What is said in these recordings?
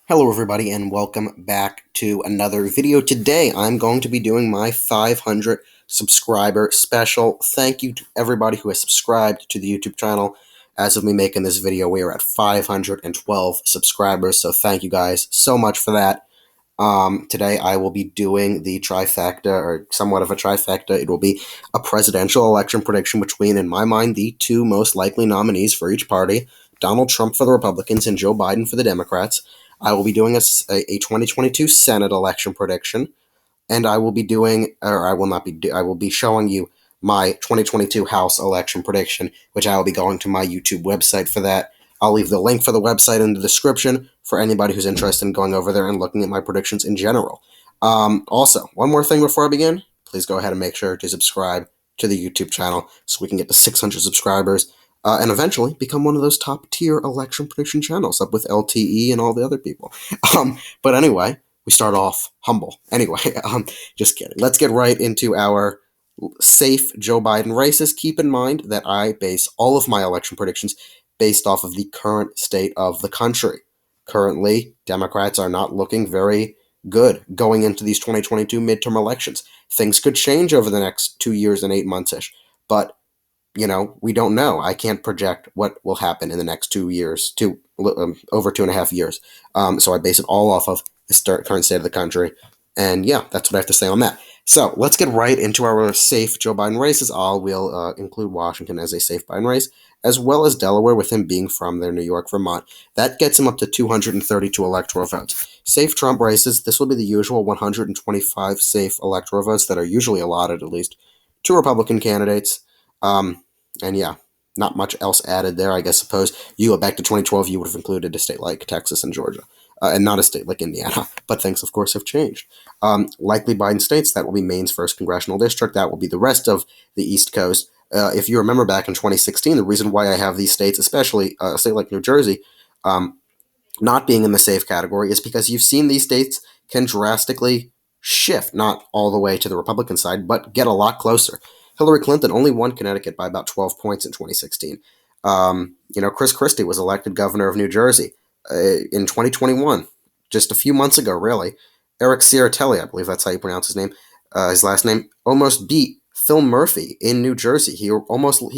Hello everybody and welcome back to another video. Today I'm going to be doing my 500 subscriber special. Thank you to everybody who has subscribed to the YouTube channel. As of me making this video, we are at 512 subscribers, so thank you guys so much for that. Today I will be doing the trifecta, or somewhat of a trifecta. It will be a presidential election prediction between, in my mind, the two most likely nominees for each party, Donald Trump for the Republicans and Joe Biden for the Democrats. I will be doing a 2022 Senate election prediction, and I will be doing, or I will not be, I will be showing you my 2022 House election prediction, which I will be going to my YouTube website for that. I'll leave the link for the website in the description for anybody who's interested in going over there and looking at my predictions in general. Also, one more thing before I begin, please go ahead and make sure to subscribe to the YouTube channel so we can get to 600 subscribers and eventually become one of those top tier election prediction channels up with LTE and all the other people. But anyway, we start off humble. Anyway, just kidding. Let's get right into our safe Joe Biden races. Keep in mind that I base all of my election predictions based off of the current state of the country. Currently, Democrats are not looking very good going into these 2022 midterm elections. Things could change over the next 2 years and 8 months-ish, but we don't know. I can't project what will happen in the next 2 years, over 2.5 years. So I base it all off of the current state of the country. And yeah, that's what I have to say on that. So let's get right into our safe Joe Biden races. We'll include Washington as a safe Biden race, as well as Delaware, with him being from there, New York, Vermont. That gets him up to 232 electoral votes. Safe Trump races, this will be the usual 125 safe electoral votes that are usually allotted, at least, to Republican candidates. And yeah, not much else added there. I suppose you go back to 2012, you would have included a state like Texas and Georgia, and not a state like Indiana. But things, of course, have changed. Likely Biden states, that will be Maine's first congressional district. That will be the rest of the East Coast. If you remember back in 2016, the reason why I have these states, especially a state like New Jersey, not being in the safe category, is because you've seen these states can drastically shift, not all the way to the Republican side, but get a lot closer. Hillary Clinton only won Connecticut by about 12 points in 2016. Chris Christie was elected governor of New Jersey in 2021, just a few months ago, really. Eric Ciaratelli, I believe that's how you pronounce his name, his last name, almost beat Phil Murphy in New Jersey. He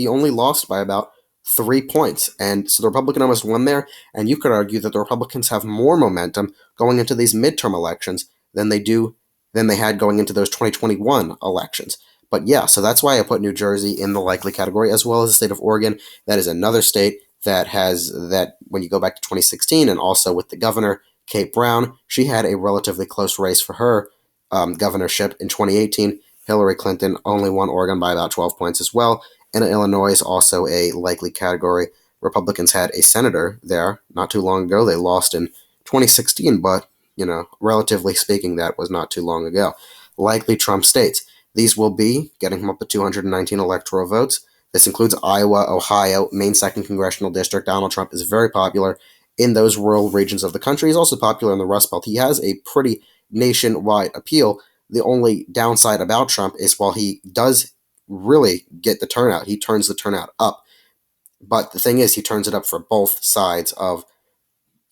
only lost by about 3 points, and so the Republican almost won there. And you could argue that the Republicans have more momentum going into these midterm elections than they had going into those 2021 elections. But yeah, so that's why I put New Jersey in the likely category, as well as the state of Oregon. That is another state that has that, when you go back to 2016, and also with the governor, Kate Brown, she had a relatively close race for her governorship in 2018. Hillary Clinton only won Oregon by about 12 points as well. And Illinois is also a likely category. Republicans had a senator there not too long ago. They lost in 2016, but, relatively speaking, that was not too long ago. Likely Trump states. These will be getting him up to 219 electoral votes. This includes Iowa, Ohio, Maine's 2nd Congressional District. Donald Trump is very popular in those rural regions of the country. He's also popular in the Rust Belt. He has a pretty nationwide appeal. The only downside about Trump is, while he does really get the turnout, he turns the turnout up. But the thing is, he turns it up for both sides of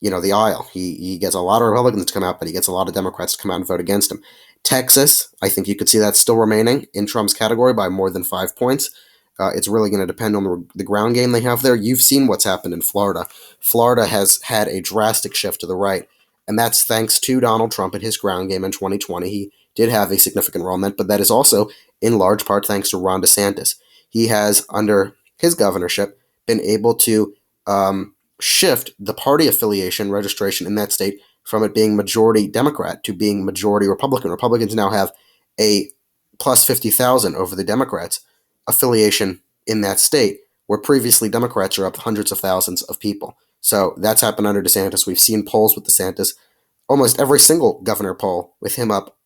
the aisle. He gets a lot of Republicans to come out, but he gets a lot of Democrats to come out and vote against him. Texas, I think you could see that still remaining in Trump's category by more than 5 points. It's really going to depend on the ground game they have there. You've seen what's happened in Florida. Florida has had a drastic shift to the right, and that's thanks to Donald Trump and his ground game in 2020. He did have a significant role in that, but that is also in large part thanks to Ron DeSantis. He has, under his governorship, been able to shift the party affiliation registration in that state from it being majority Democrat to being majority Republican. Republicans now have a plus 50,000 over the Democrats affiliation in that state, where previously Democrats are up hundreds of thousands of people. So that's happened under DeSantis. We've seen polls with DeSantis, almost every single governor poll, with him up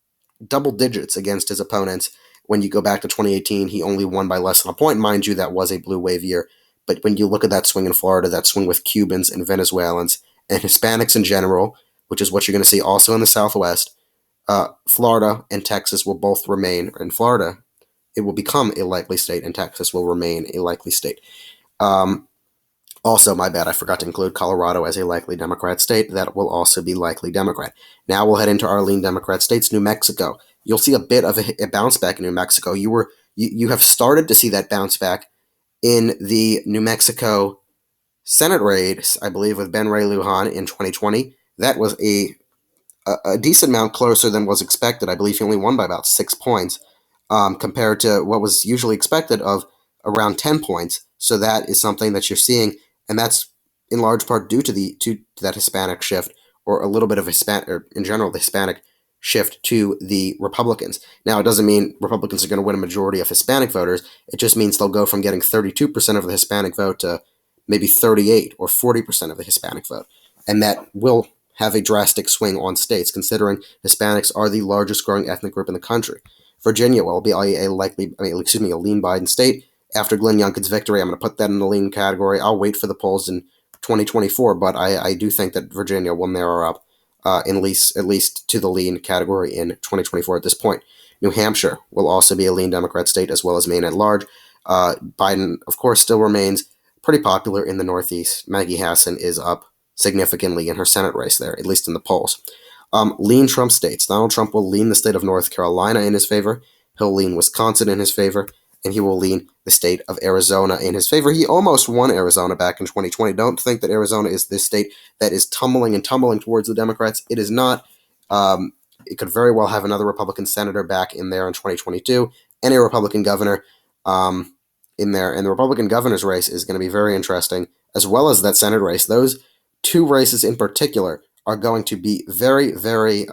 double digits against his opponents. When you go back to 2018, he only won by less than a point. Mind you, that was a blue wave year. But when you look at that swing in Florida, that swing with Cubans and Venezuelans and Hispanics in general, which is what you're going to see also in the Southwest, Florida and Texas will both remain. In Florida, it will become a likely state, and Texas will remain a likely state. Also, my bad, I forgot to include Colorado as a likely Democrat state. That will also be likely Democrat. Now we'll head into our lean Democrat states. New Mexico. You'll see a bit of a bounce back in New Mexico. You have started to see that bounce back in the New Mexico Senate race, I believe, with Ben Ray Lujan in 2020. That was a decent amount closer than was expected. I believe he only won by about 6 points, compared to what was usually expected of around 10 points. So that is something that you're seeing, and that's in large part due to that Hispanic shift, or a little bit of Hispanic, or in general the Hispanic shift to the Republicans. Now, it doesn't mean Republicans are going to win a majority of Hispanic voters. It just means they'll go from getting 32% of the Hispanic vote to maybe 38 or 40% of the Hispanic vote, and that will have a drastic swing on states, considering Hispanics are the largest growing ethnic group in the country. Virginia will be a lean Biden state. After Glenn Youngkin's victory, I'm going to put that in the lean category. I'll wait for the polls in 2024, but I do think that Virginia will narrow up, at least to the lean category in 2024 at this point. New Hampshire will also be a lean Democrat state, as well as Maine at large. Biden, of course, still remains pretty popular in the Northeast. Maggie Hassan is up significantly in her Senate race there, at least in the polls. Lean Trump states. Donald Trump will lean the state of North Carolina in his favor. He'll lean Wisconsin in his favor. And he will lean the state of Arizona in his favor. He almost won Arizona back in 2020. Don't think that Arizona is this state that is tumbling towards the Democrats. It is not. It could very well have another Republican senator back in there in 2022 and a Republican governor in there. And the Republican governor's race is going to be very interesting, as well as that Senate race. Those two races in particular are going to be very, very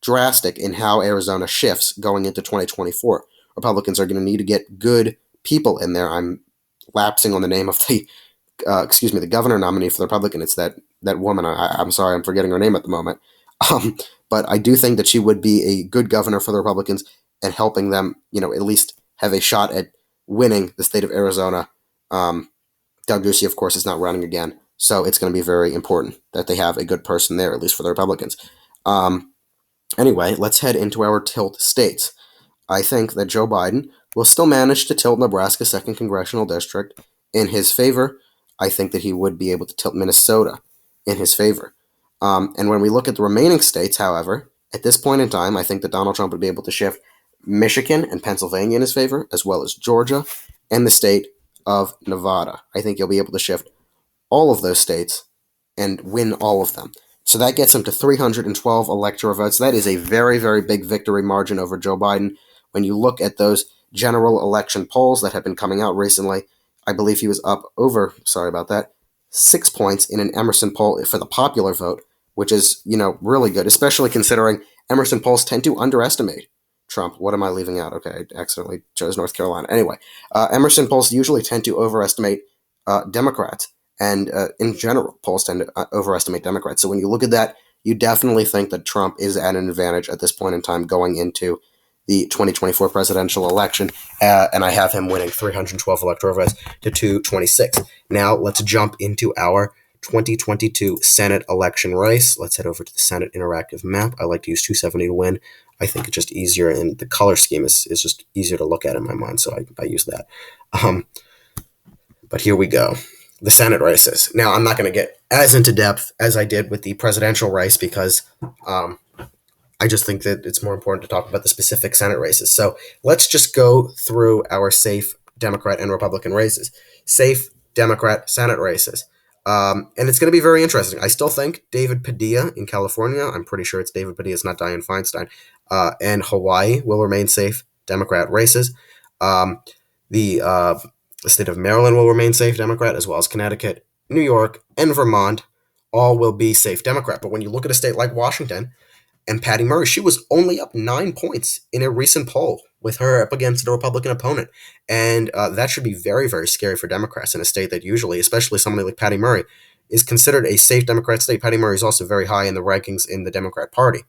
drastic in how Arizona shifts going into 2024. Republicans are going to need to get good people in there. I'm lapsing on the name of the governor nominee for the Republican. It's that woman. I'm sorry, I'm forgetting her name at the moment. But I do think that she would be a good governor for the Republicans and helping them, at least have a shot at winning the state of Arizona. Doug Ducey, of course, is not running again, so it's going to be very important that they have a good person there, at least for the Republicans. Anyway, let's head into our tilt states. I think that Joe Biden will still manage to tilt Nebraska's 2nd congressional district in his favor. I think that he would be able to tilt Minnesota in his favor. And when we look at the remaining states, however, at this point in time, I think that Donald Trump would be able to shift Michigan and Pennsylvania in his favor, as well as Georgia and the state of Nevada. I think he'll be able to shift all of those states and win all of them. So that gets him to 312 electoral votes. That is a very, very big victory margin over Joe Biden. When you look at those general election polls that have been coming out recently, I believe he was up over, 6 points in an Emerson poll for the popular vote, which is, really good, especially considering Emerson polls tend to underestimate Trump. What am I leaving out? Okay, I accidentally chose North Carolina. Anyway, Emerson polls usually tend to overestimate Democrats, and in general, polls tend to overestimate Democrats. So when you look at that, you definitely think that Trump is at an advantage at this point in time going into the 2024 presidential election, and I have him winning 312 electoral votes to 226. Now, let's jump into our 2022 Senate election race. Let's head over to the Senate interactive map. I like to use 270 to win. I think it's just easier, and the color scheme is just easier to look at in my mind, so I use that. But here we go. The Senate races. Now, I'm not going to get as into depth as I did with the presidential race because I just think that it's more important to talk about the specific Senate races. So let's just go through our safe Democrat and Republican races. Safe Democrat Senate races. And it's going to be very interesting. I still think David Padilla in California, I'm pretty sure it's David Padilla, it's not Dianne Feinstein, and Hawaii will remain safe Democrat races. The state of Maryland will remain safe Democrat, as well as Connecticut, New York, and Vermont all will be safe Democrat. But when you look at a state like Washington, and Patty Murray, she was only up 9 points in a recent poll with her up against a Republican opponent. And that should be very, very scary for Democrats in a state that usually, especially somebody like Patty Murray, is considered a safe Democrat state. Patty Murray is also very high in the rankings in the Democrat Party.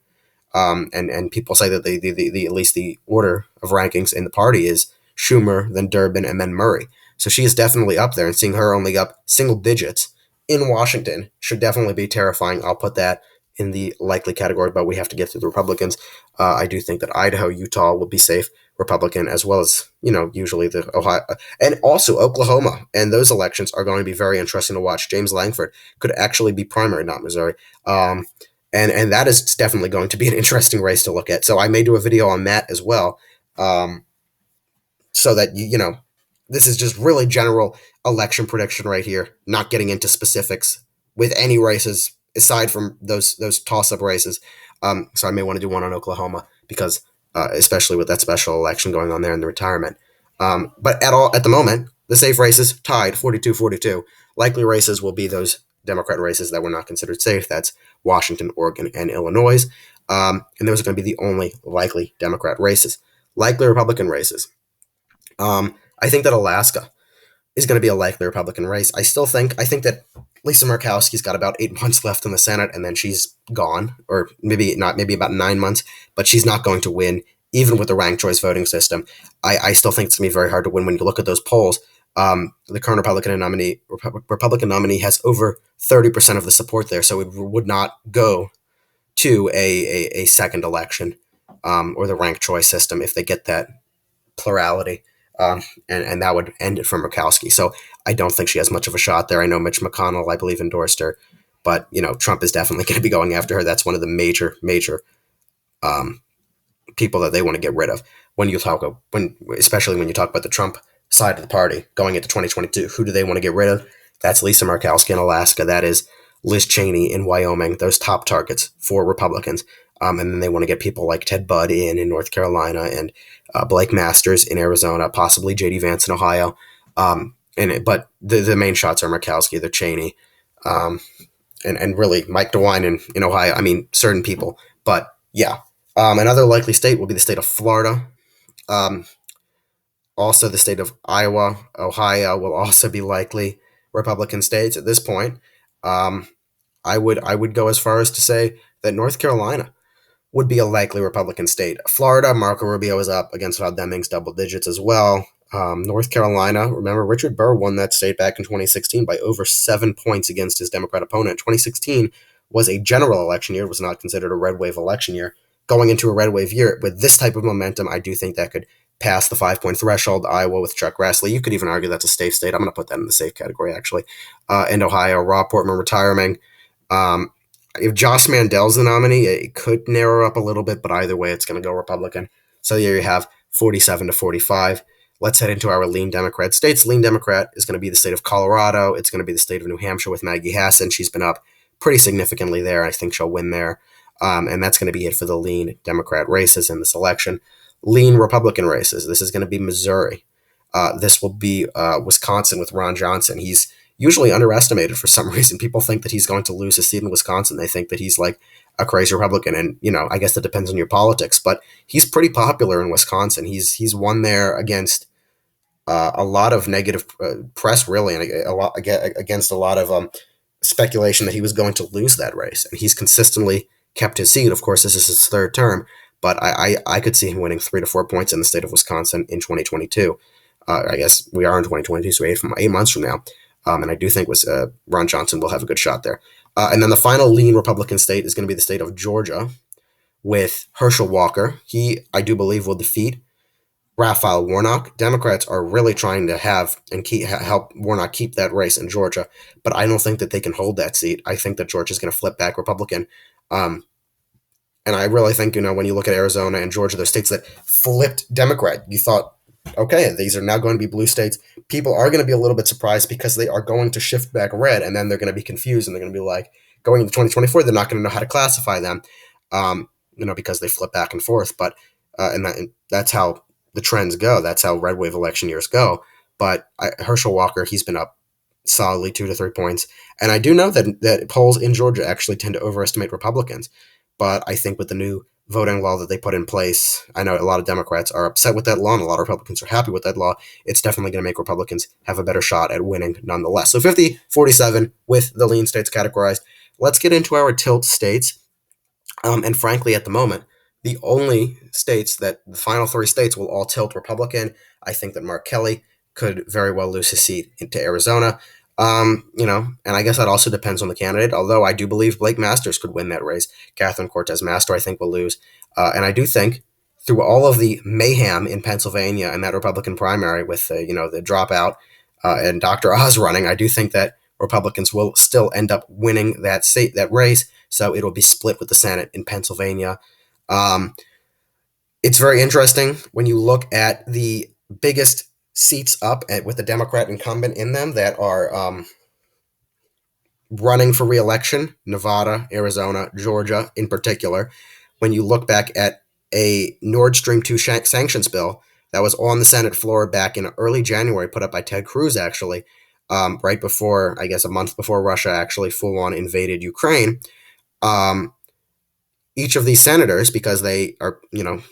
And people say that the at least the order of rankings in the party is Schumer, then Durbin, and then Murray. So she is definitely up there, and seeing her only up single digits in Washington should definitely be terrifying. I'll put that in the likely category, but we have to get through the Republicans. I do think that Idaho, Utah will be safe. Republican, as well as, usually the Ohio and also Oklahoma. And those elections are going to be very interesting to watch. James Langford could actually be primary, not Missouri. And that is definitely going to be an interesting race to look at. So I may do a video on that as well. So that, this is just really general election prediction right here, not getting into specifics with any races aside from those toss-up races. So I may want to do one on Oklahoma because especially with that special election going on there in the retirement. But at the moment, the safe races tied 42-42. Likely races will be those Democrat races that were not considered safe. That's Washington, Oregon, and Illinois. And those are going to be the only likely Democrat races. Likely Republican races. I think that Alaska is going to be a likely Republican race. I think that Lisa Murkowski's got about 8 months left in the Senate, and then she's gone, or maybe about 9 months, but she's not going to win, even with the ranked choice voting system. I still think it's going to be very hard to win when you look at those polls. The current Republican nominee has over 30% of the support there, so it would not go to a second election or the ranked choice system if they get that plurality. And that would end it for Murkowski. So I don't think she has much of a shot there. I know Mitch McConnell, I believe, endorsed her, but Trump is definitely going to be going after her. That's one of the major people that they want to get rid of. Especially when you talk about the Trump side of the party going into 2022, who do they want to get rid of? That's Lisa Murkowski in Alaska. That is Liz Cheney in Wyoming. Those top targets for Republicans. And then they want to get people like Ted Budd in North Carolina and Blake Masters in Arizona, possibly J.D. Vance in Ohio. But the main shots are Murkowski, the Cheney, and really Mike DeWine in Ohio. I mean, certain people. But yeah, another likely state will be the state of Florida. Also, the state of Iowa, Ohio will also be likely Republican states at this point. I would go as far as to say that North Carolina would be a likely Republican state. Florida, Marco Rubio is up against Todd Demings, double digits as well. North Carolina, remember, Richard Burr won that state back in 2016 by over 7 points against his Democrat opponent. 2016 was a general election year. It was not considered a red wave election year. Going into a red wave year with this type of momentum, I do think that could pass the 5-point threshold. Iowa with Chuck Grassley, you could even argue that's a safe state. I'm going to put that in the safe category, actually. And Ohio, Rob Portman retiring. If Josh Mandel's the nominee, it could narrow up a little bit, but either way, it's going to go Republican. So here you have 47-45. Let's head into our lean Democrat states. Lean Democrat is going to be the state of Colorado. It's going to be the state of New Hampshire with Maggie Hassan. She's been up pretty significantly there. I think she'll win there. And that's going to be it for the lean Democrat races in this election. Lean Republican races. This is going to be Missouri. This will be Wisconsin with Ron Johnson. He's usually underestimated for some reason. People think that he's going to lose his seat in Wisconsin. They think that he's like a crazy Republican. And, I guess that depends on your politics, but he's pretty popular in Wisconsin. He's won there against a lot of negative press, really, and against a lot of speculation that he was going to lose that race. And he's consistently kept his seat. Of course, this is his third term, but I could see him winning 3 to 4 points in the state of Wisconsin in 2022. I guess we are in 2022, so 8 months from now. And I do think Ron Johnson will have a good shot there. And then the final lean Republican state is going to be the state of Georgia with Herschel Walker. He, I do believe, will defeat Raphael Warnock. Democrats are really trying to help Warnock keep that race in Georgia, but I don't think that they can hold that seat. I think that Georgia's going to flip back Republican. And I really think, when you look at Arizona and Georgia, those states that flipped Democrat, you thought, okay, these are now going to be blue states. People are going to be a little bit surprised because they are going to shift back red, and then they're going to be confused, and they're going to be like, going into 2024, they're not going to know how to classify them, because they flip back and forth. But and that's how the trends go. That's how red wave election years go. But Herschel Walker, he's been up solidly 2 to 3 points, and I do know that polls in Georgia actually tend to overestimate Republicans. But I think with the new voting law that they put in place, I know a lot of Democrats are upset with that law and a lot of Republicans are happy with that law. It's definitely going to make Republicans have a better shot at winning nonetheless. So 50-47 with the lean states categorized. Let's get into our tilt states. And frankly, at the moment, the only states the final 3 states will all tilt Republican. I think that Mark Kelly could very well lose his seat into Arizona. And I guess that also depends on the candidate, although I do believe Blake Masters could win that race. Catherine Cortez Master, I think, will lose. And I do think through all of the mayhem in Pennsylvania and that Republican primary with the dropout and Dr. Oz running, I do think that Republicans will still end up winning that race. So it'll be split with the Senate in Pennsylvania. It's very interesting when you look at the biggest seats up with the Democrat incumbent in them that are running for re-election: Nevada, Arizona, Georgia in particular. When you look back at a Nord Stream 2 sanctions bill that was on the Senate floor back in early January, put up by Ted Cruz, actually, right before, I guess, a month before Russia actually full-on invaded Ukraine. Each of these senators, because they are,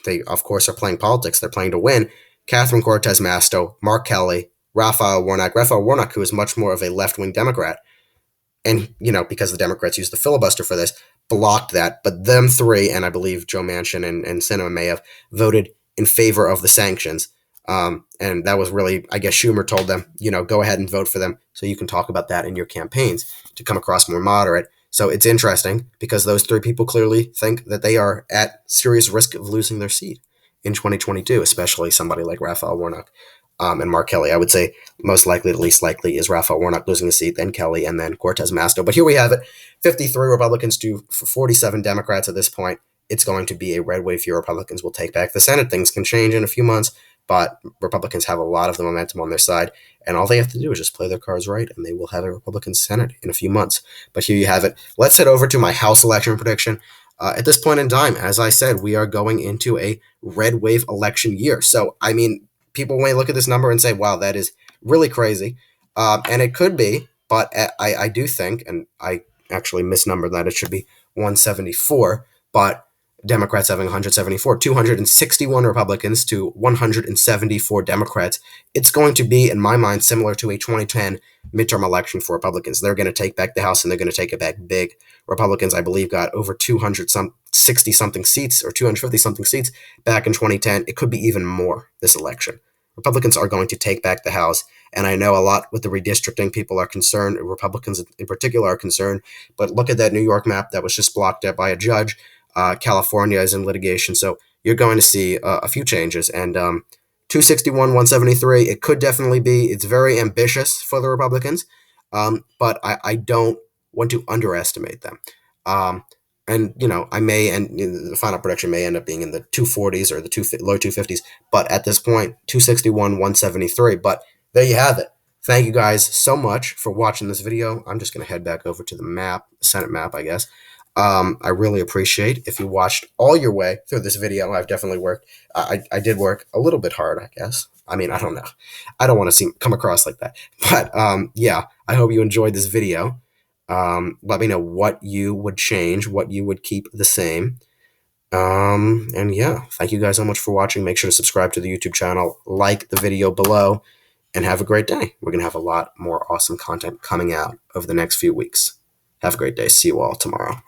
they of course are playing politics, they're playing to win. Catherine Cortez Masto, Mark Kelly, Raphael Warnock, who is much more of a left-wing Democrat, and, because the Democrats used the filibuster for this, blocked that. But them three, and I believe Joe Manchin and Sinema may have voted in favor of the sanctions. And that was really, I guess Schumer told them, go ahead and vote for them so you can talk about that in your campaigns to come across more moderate. So it's interesting because those three people clearly think that they are at serious risk of losing their seat in 2022, especially somebody like Raphael Warnock and Mark Kelly. I would say most likely, the least likely, is Raphael Warnock losing a seat, then Kelly, and then Cortez Masto. But here we have it, 53 Republicans to 47 Democrats at this point. It's going to be a red wave. Few Republicans will take back the Senate. Things can change in a few months, but Republicans have a lot of the momentum on their side, and all they have to do is just play their cards right, and they will have a Republican Senate in a few months. But here you have it. Let's head over to my House election prediction. At this point in time, as I said, we are going into a red wave election year. So, I mean, people may look at this number and say, wow, that is really crazy. And it could be, but I do think, and I actually misnumbered that, it should be 174, but Democrats having 174, 261 Republicans to 174 Democrats. It's going to be, in my mind, similar to a 2010 midterm election for Republicans. They're going to take back the House, and they're going to take it back big. Republicans, I believe, got over 260-something seats or 250-something seats back in 2010. It could be even more this election. Republicans are going to take back the House, and I know a lot with the redistricting, people are concerned, Republicans in particular are concerned, but look at that New York map that was just blocked out by a judge. California is in litigation, so you're going to see a few changes. And 261, 173, it could definitely be. It's very ambitious for the Republicans, but I don't want to underestimate them. And, I may, and the final prediction may end up being in the 240s or the low 250s, but at this point, 261, 173. But there you have it. Thank you guys so much for watching this video. I'm just going to head back over to the map, Senate map, I guess. I really appreciate if you watched all your way through this video. I've definitely worked. I did work a little bit hard, I guess. I mean, I don't know. I don't want to come across like that. But yeah, I hope you enjoyed this video. Let me know what you would change, what you would keep the same. And yeah, thank you guys so much for watching. Make sure to subscribe to the YouTube channel, like the video below, and have a great day. We're going to have a lot more awesome content coming out over the next few weeks. Have a great day. See you all tomorrow.